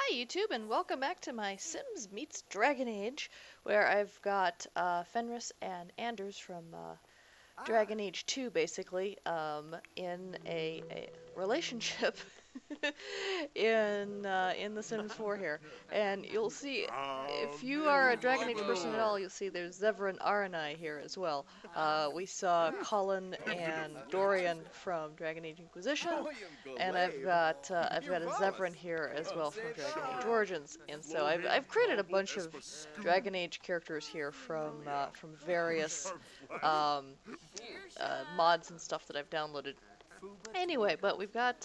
Hi YouTube and welcome back to my Sims meets Dragon Age, where I've got Fenris and Anders from Dragon Age 2 basically in a relationship in The Sims 4 here. And you'll see, if you are a Dragon Age person at all, you'll see there's Zevra and Aranai here as well. We saw Colin and Dorian from Dragon Age Inquisition, and I've got a Zevran here as well from Dragon Age Origins. And so I've created a bunch of Dragon Age characters here from various mods and stuff that I've downloaded. Anyway, but we've got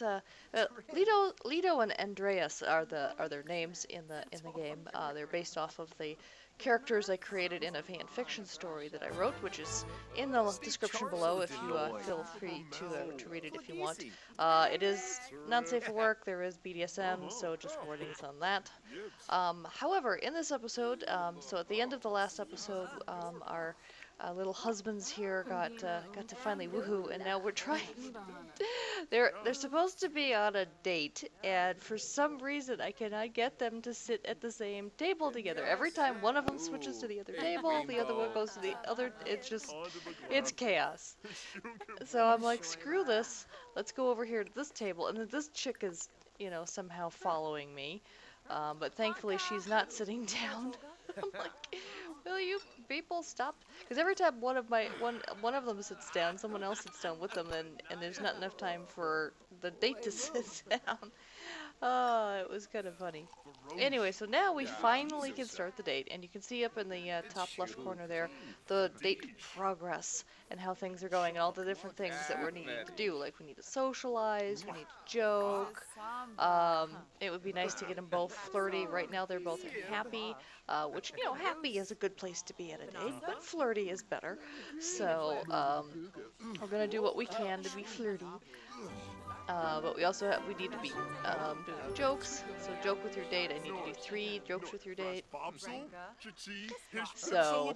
Lido and Andreas are their names in the game. They're based off of the characters I created in a fan fiction story that I wrote, which is in the description below. If you feel free to read it if you want. It is not safe for work. There is BDSM, so just warnings on that. However, in this episode, so at the end of the last episode, our little husbands here got to finally woohoo, and now we're trying. They're supposed to be on a date, and for some reason I cannot get them to sit at the same table together. Every time one of them switches to the other table, the other one goes to the other. It's chaos. So I'm like, screw this. Let's go over here to this table, and then this chick is, somehow following me, but thankfully she's not sitting down. I'm like, will you people stop? Because every time one of them sits down, someone else sits down with them, and there's not enough time for the date to sit down. Oh, it was kind of funny. Anyway, so now we finally can start the date, and you can see up in the top left corner there the date progress and how things are going and all the different things that we're needing to do. Like, we need to socialize, we need to joke. It would be nice to get them both flirty. Right now they're both happy, which, happy is a good place to be at a date, but flirty is better. So, we're gonna do what we can to be flirty. But we need to be doing jokes. So joke with your date. I need to do 3 jokes with your date. So,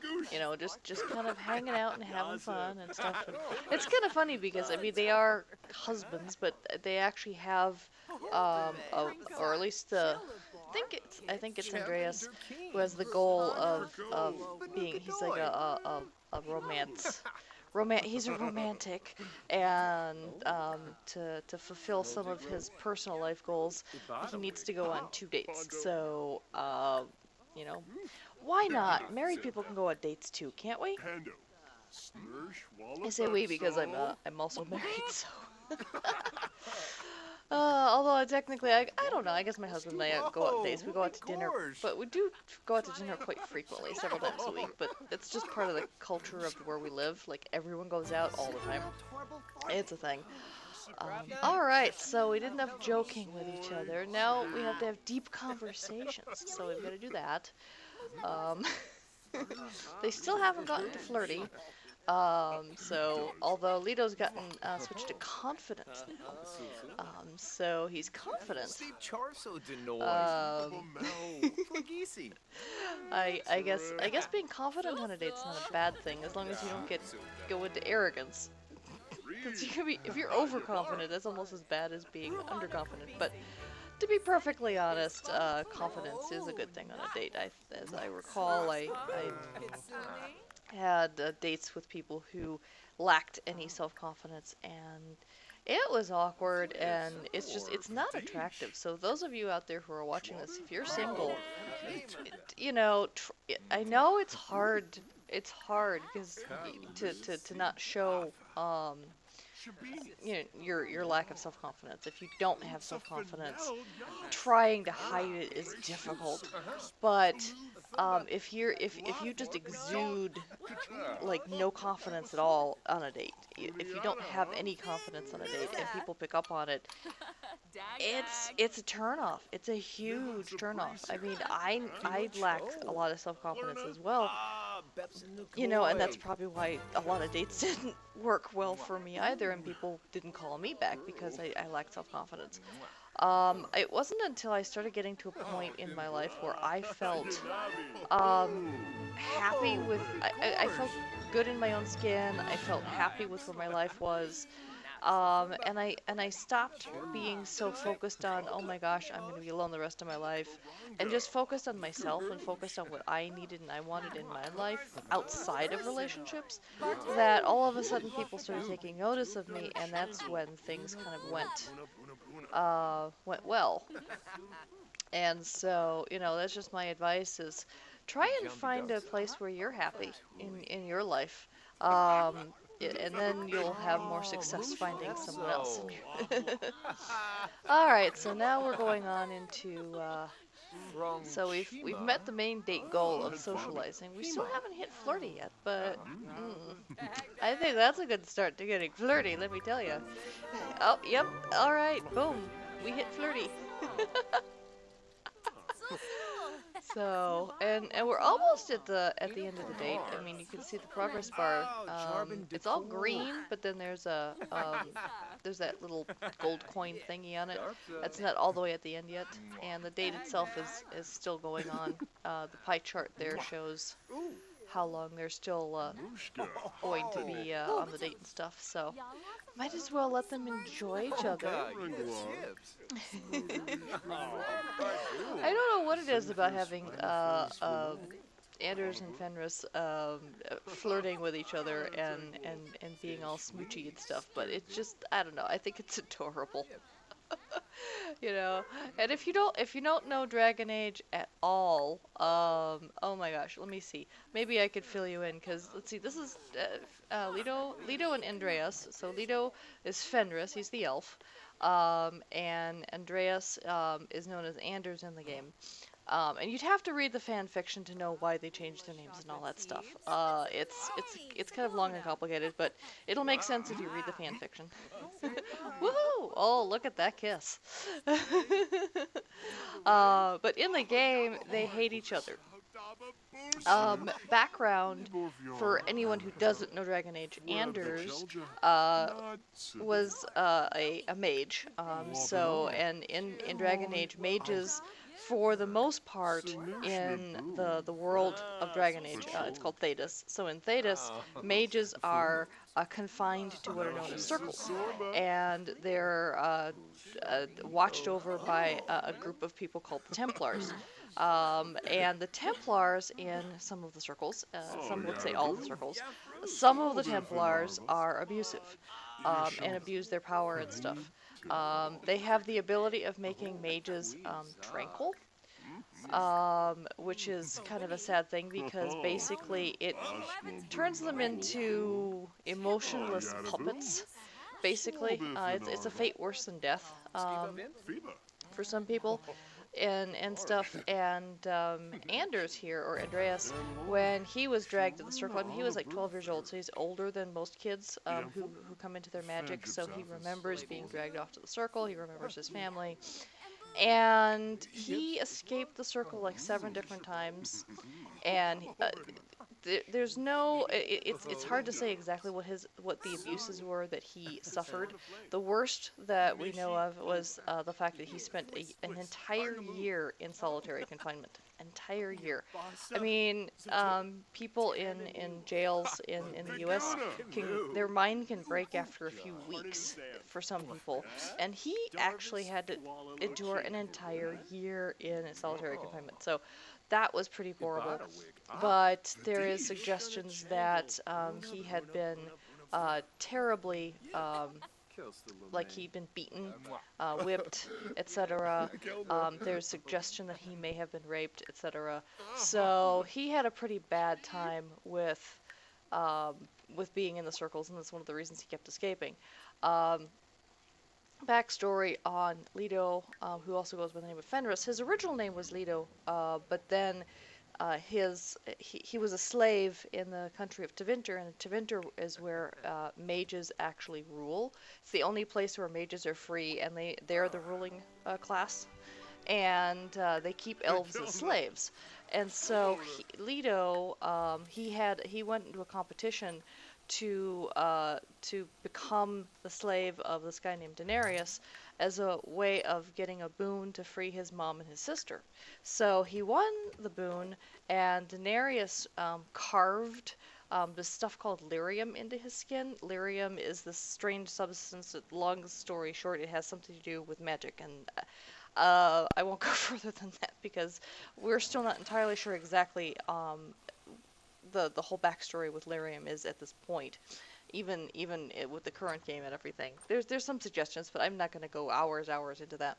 just kind of hanging out and having fun and stuff. And it's kind of funny because, they are husbands, but they actually have, or at least I think it's Andreas who has the goal of being, he's like a romance. He's a romantic, and to fulfill some of his personal life goals, he needs to go on 2 dates. So, why not? Married people can go on dates too, can't we? I say we because I'm also married, so. Although technically, I don't know. I guess my husband and I go out dates. We go out to dinner, but we do go out to dinner quite frequently, several times a week. But it's just part of the culture of where we live. Like, everyone goes out all the time. It's a thing. Alright, so we did enough joking with each other. Now we have to have deep conversations, so we've got to do that. They still haven't gotten to flirty. So, although Lido's gotten switched to confidence now, so he's confident. I guess being confident on a date's not a bad thing, as long as you don't go into arrogance. Because if you're overconfident, that's almost as bad as being underconfident. But to be perfectly honest, confidence is a good thing on a date. As I recall, I had dates with people who lacked any self-confidence, and it was awkward, and it's not attractive. So those of you out there who are watching this, if you're single, I know it's hard because to not show your lack of self-confidence. If you don't have self-confidence, trying to hide it is difficult. But if you just exude like no confidence at all on a date, if you don't have any confidence on a date and people pick up on it, it's a turnoff. It's a huge turnoff. I mean, I lack a lot of self-confidence as well. And that's probably why a lot of dates didn't work well for me either, and people didn't call me back because I lacked self-confidence. It wasn't until I started getting to a point in my life where I felt happy with, I felt good in my own skin, I felt happy with where my life was, And I stopped being so focused on, oh my gosh, I'm going to be alone the rest of my life, and just focused on myself and focused on what I needed and I wanted in my life outside of relationships, that all of a sudden people started taking notice of me, and that's when things kind of went well. And so, that's just my advice is try and find a place where you're happy in your life. And then you'll have more success finding someone else. All right, so now we're going on into so we've met the main date goal of socializing. We still haven't hit flirty yet, but I think that's a good start to getting flirty, let me tell you. Oh, yep. All right, boom. We hit flirty. So, and we're almost at the end of the date. I mean, you can see the progress bar. It's all green, but then there's there's that little gold coin thingy on it. That's not all the way at the end yet, and the date itself is still going on. The pie chart there shows how long they're still going to be on the date and stuff. So, might as well let them enjoy each other. I don't know what it is about having Anders and Fenris flirting with each other and being all smoochy and stuff, but it's just, I don't know, I think it's adorable. And if you don't know Dragon Age at all, oh my gosh, let me see. Maybe I could fill you in, because let's see, this is Leto and Andreas. So Leto is Fenris, he's the elf, and Andreas is known as Anders in the game. And you'd have to read the fan fiction to know why they changed their names and all that stuff. It's kind of long and complicated, but it'll make sense if you read the fan fiction. Woohoo! Oh, look at that kiss. But in the game, they hate each other. Background for anyone who doesn't know Dragon Age: Anders was a mage. So, and in Dragon Age, mages, for the most part, in the world of Dragon Age, it's called Thedas. So in Thedas, mages are confined to what are known as circles, and they're watched over by a group of people called the Templars. And the Templars in some of the circles, some would say all the circles, some of the Templars are abusive and abuse their power and stuff. They have the ability of making mages tranquil, which is kind of a sad thing because basically it turns them into emotionless puppets. Basically, it's a fate worse than death for some people. And stuff, and Anders here, or Andreas, when he was dragged to the circle, I mean, he was like 12 years old, so he's older than most kids who come into their magic, so he remembers being dragged off to the circle, he remembers his family, and he escaped the circle like 7 different times, and there's no, it's hard to say exactly what the abuses were that he suffered. The worst that we know of was the fact that he spent an entire year in solitary confinement. Entire year. I mean, people in jails in the U.S. their mind can break after a few weeks for some people, and he actually had to endure an entire year in solitary confinement. So that was pretty horrible. But there is suggestions that he had been terribly, like he'd been beaten, whipped, etc. There's suggestion that he may have been raped, etc. So he had a pretty bad time with being in the circles, and that's one of the reasons he kept escaping. Backstory on Leto, who also goes by the name of Fenris. His original name was Leto, but then he was a slave in the country of Tevinter, and Tevinter is where mages actually rule. It's the only place where mages are free, and they're the ruling class, and they keep elves as slaves. And so Leto, he went into a competition to become the slave of this guy named Denarius as a way of getting a boon to free his mom and his sister. So he won the boon, and Denarius carved this stuff called lyrium into his skin. Lyrium is this strange substance that, long story short, it has something to do with magic, and I won't go further than that because we're still not entirely sure exactly the whole backstory with lyrium is at this point. Even with the current game and everything, there's some suggestions, but I'm not going to go hours into that.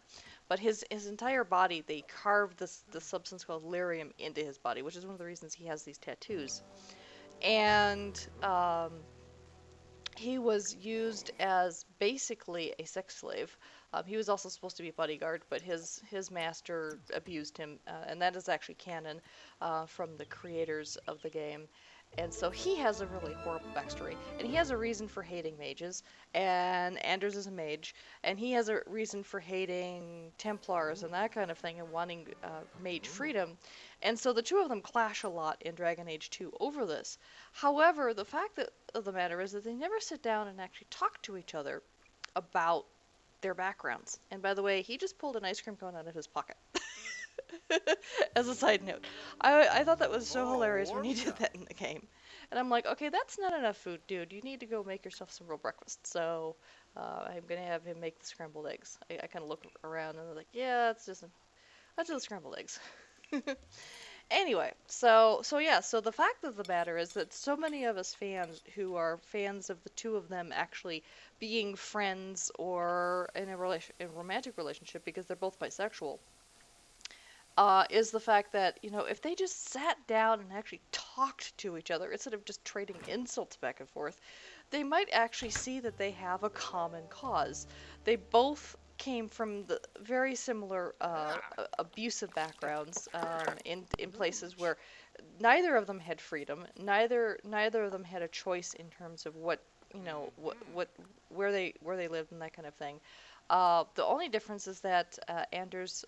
But his entire body, they carved this substance called lyrium into his body, which is one of the reasons he has these tattoos. And he was used as basically a sex slave. He was also supposed to be a bodyguard, but his master abused him, and that is actually canon from the creators of the game. And so he has a really horrible backstory, and he has a reason for hating mages, and Anders is a mage, and he has a reason for hating Templars and that kind of thing, and wanting mage freedom. And so the two of them clash a lot in Dragon Age 2 over this. However, the fact of the matter is that they never sit down and actually talk to each other about their backgrounds. And by the way, he just pulled an ice cream cone out of his pocket. As a side note, I thought that was so hilarious when he did that in the game. And I'm like, okay, that's not enough food, dude. You need to go make yourself some real breakfast. So I'm gonna have him make the scrambled eggs. I kind of look around and I'm like, yeah, that's just scrambled eggs. Anyway, so yeah, so the fact of the matter is that so many of us fans who are fans of the two of them actually being friends or in a romantic relationship because they're both bisexual, is the fact that, if they just sat down and actually talked to each other instead of just trading insults back and forth, they might actually see that they have a common cause. They both came from the very similar abusive backgrounds in places where neither of them had freedom, neither of them had a choice in terms of where they lived and that kind of thing. The only difference is that Anders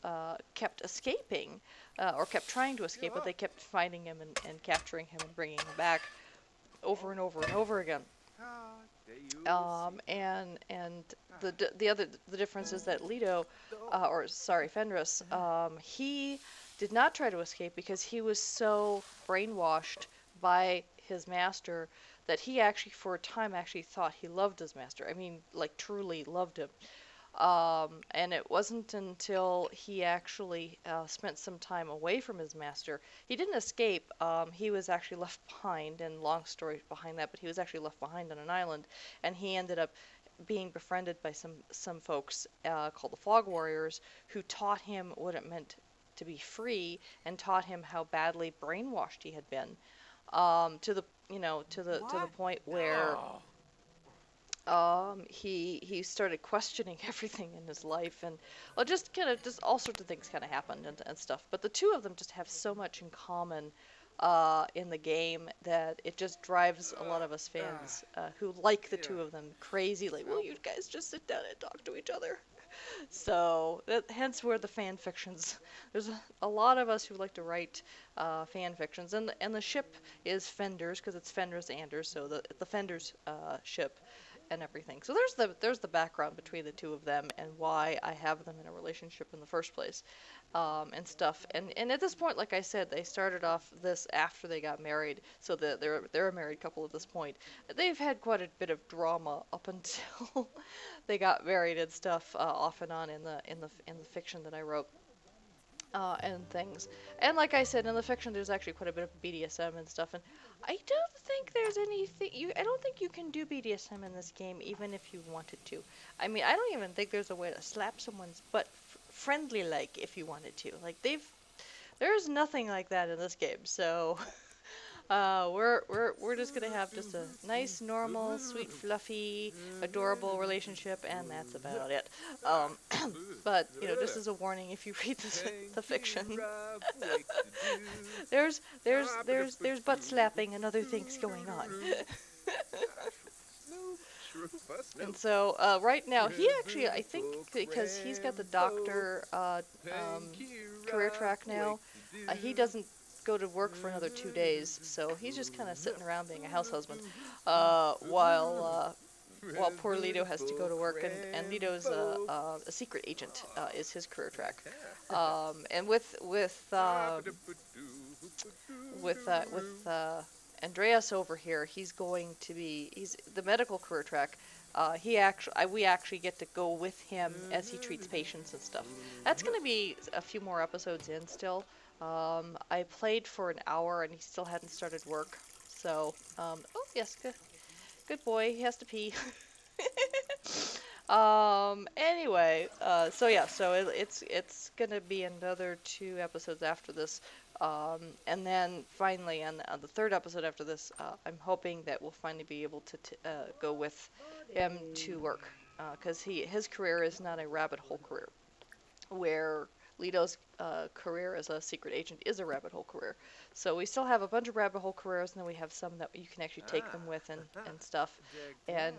kept escaping, or kept trying to escape, but they kept finding him and capturing him and bringing him back over and over and over again. And the difference is that Fenris, he did not try to escape because he was so brainwashed by his master that he actually, for a time, actually thought he loved his master. I mean, like, truly loved him. And it wasn't until he actually spent some time away from his master. He didn't escape. He was actually left behind, and long story behind that, but he was actually left behind on an island, and he ended up being befriended by some folks called the Fog Warriors, who taught him what it meant to be free and taught him how badly brainwashed he had been, to the point where he started questioning everything in his life, and just all sorts of things kind of happened and stuff. But the two of them just have so much in common in the game that it just drives a lot of us fans who like the two of them crazy. Like, will you guys just sit down and talk to each other? So hence where the fan fictions. There's a lot of us who like to write fan fictions, and the ship is Fenders because it's Fenris and Anders, so the Fenders ship and everything. So there's the background between the two of them and why I have them in a relationship in the first place, and stuff. And at this point, like I said, they started off this after they got married, so they're a married couple at this point. They've had quite a bit of drama up until they got married and stuff, off and on in the fiction that I wrote. And things. And like I said, in the fiction, there's actually quite a bit of BDSM and stuff. And I don't think there's anything I don't think you can do BDSM in this game, even if you wanted to. I mean, I don't even think there's a way to slap someone's butt friendly like if you wanted to. Like there's nothing like that in this game. So we're just gonna have just a nice, normal, sweet, fluffy, adorable relationship, and that's about it. But just as a warning, if you read the fiction, there's butt slapping and other things going on. And so right now, he actually, I think, because he's got the doctor career track now, he doesn't go to work for another 2 days, so he's just kind of sitting around being a house husband, while poor Lido has to go to work, and Lido's a secret agent, is his career track, and with Andreas over here, he's the medical career track. We actually get to go with him as he treats patients and stuff. That's gonna be a few more episodes in still. I played for an hour and he still hadn't started work. So, oh yes, good boy. He has to pee. Anyway, so yeah, so it's gonna be another 2 episodes after this, and then finally on the third episode after this, I'm hoping that we'll finally be able to go with him to work, because his career is not a rabbit hole career, where Lito's career as a secret agent is a rabbit hole career. So we still have a bunch of rabbit hole careers, and then we have some that you can actually take them with and stuff. And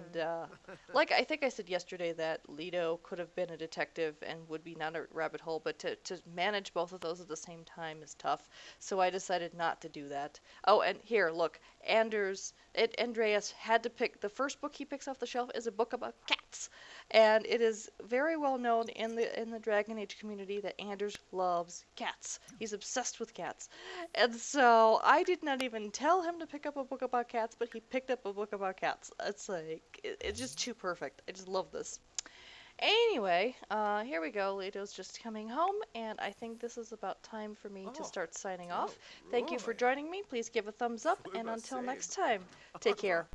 like I think I said yesterday that Leto could have been a detective and would be not a rabbit hole, but to manage both of those at the same time is tough. So I decided not to do that. Oh, and here, look, Andreas had to pick, the first book he picks off the shelf is a book about cats. And it is very well known in the Dragon Age community that Anders loves cats. He's obsessed with cats. And so I did not even tell him to pick up a book about cats, but he picked up a book about cats. It's like, it's just too perfect. I just love this. Anyway, here we go. Leto's just coming home, and I think this is about time for me to start signing off. Thank you for joining me. Please give a thumbs up, and until next time, take care.